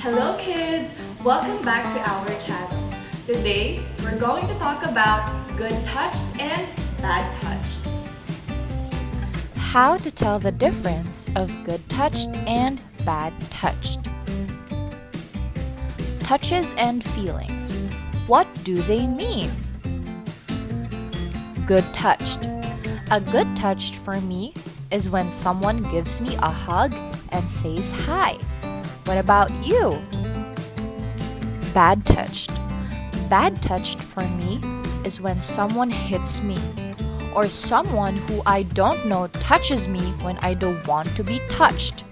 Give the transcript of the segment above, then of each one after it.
Hello kids! Welcome back to our channel. Today, we're going to talk about good touched and bad touched. How to tell the difference of good touched and bad touched. Touches and feelings. What do they mean? Good touched. A good touched for me is when someone gives me a hug and says hi. What about you? Bad touched. Bad touched for me is when someone hits me or someone who I don't know touches me when I don't want to be touched,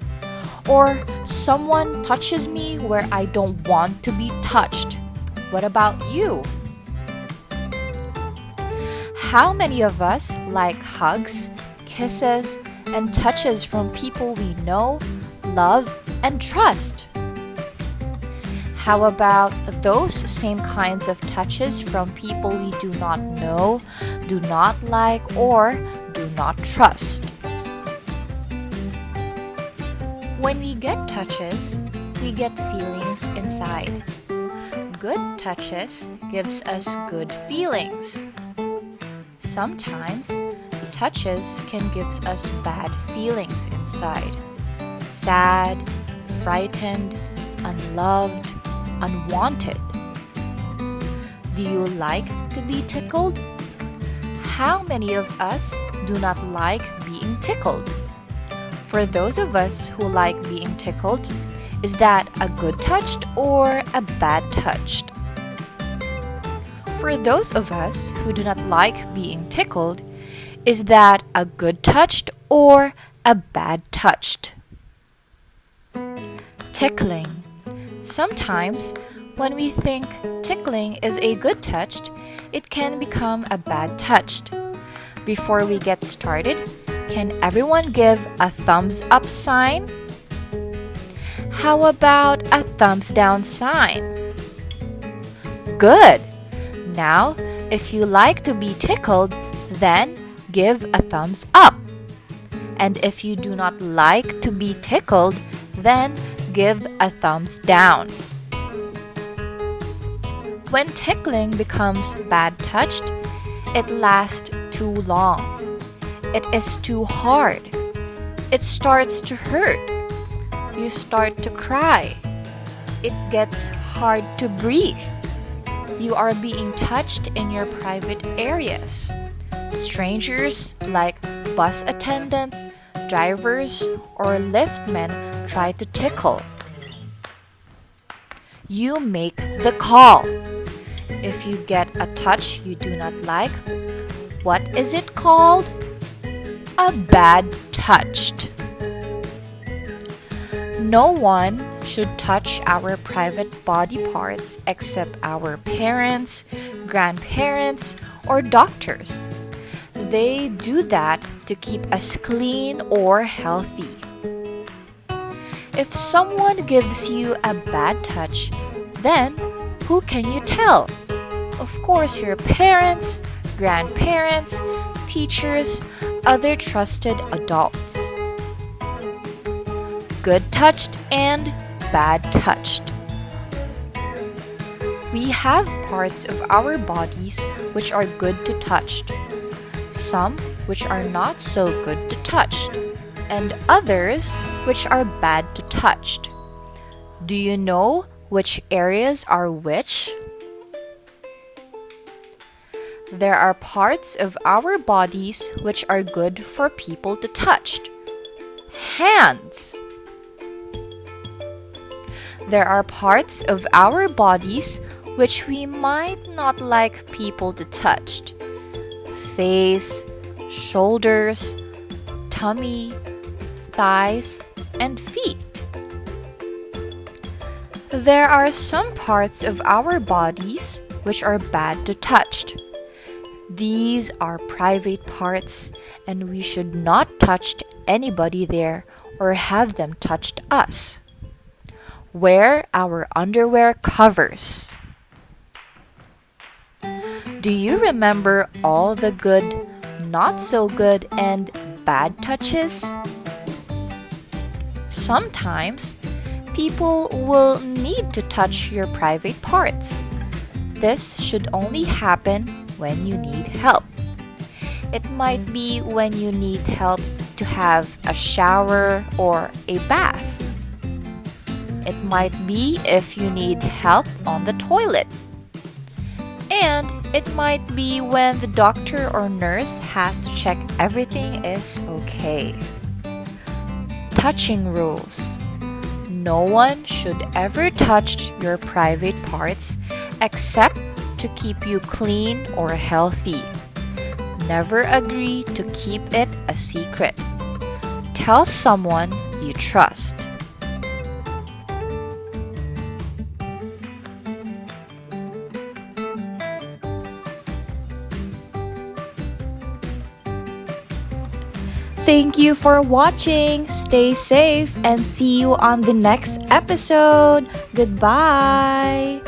or someone touches me where I don't want to be touched. What about you? How many of us like hugs, kisses, and touches from people we know, love, and trust? How about those same kinds of touches from people we do not know, do not like, or do not trust? When we get touches, we get feelings inside. Good touches gives us good feelings. Sometimes touches can give us bad feelings inside. Sad, frightened, unloved, unwanted. Do you like to be tickled? How many of us do not like being tickled? For those of us who like being tickled, is that a good touched or a bad touched? For those of us who do not like being tickled, is that a good touched or a bad touched? Tickling. Sometimes, when we think tickling is a good touched, it can become a bad touched. Before we get started, can everyone give a thumbs up sign? How about a thumbs down sign? Good! Now, if you like to be tickled, then give a thumbs up. And if you do not like to be tickled, then give a thumbs down. When tickling becomes bad touched, it lasts too long. It is too hard. It starts to hurt. You start to cry. It gets hard to breathe. You are being touched in your private areas. Strangers like bus attendants, drivers, or liftmen try to tickle. You make the call. If you get a touch you do not like, what is it called? A bad touched. No one should touch our private body parts except our parents, grandparents, or doctors. They do that to keep us clean or healthy. If someone gives you a bad touch, then who can you tell? Of course, your parents, grandparents, teachers, other trusted adults. Good touched and bad touched. We have parts of our bodies which are good to touch, some which are not so good to touch, and others which are bad to touch. Do you know which areas are which? There are parts of our bodies which are good for people to touch. Hands. There are parts of our bodies which we might not like people to touch. Face, shoulders, tummy, thighs, and feet. There are some parts of our bodies which are bad to touch. These are private parts, and we should not touch anybody there or have them touch us. Wear our underwear covers. Do you remember all the good, not so good, and bad touches? Sometimes people will need to touch your private parts. This should only happen when you need help. It might be when you need help to have a shower or a bath. It might be if you need help on the toilet. And it might be when the doctor or nurse has to check everything is okay. Touching rules. No one should ever touch your private parts except to keep you clean or healthy. Never agree to keep it a secret. Tell someone you trust. Thank you for watching. Stay safe and see you on the next episode. Goodbye.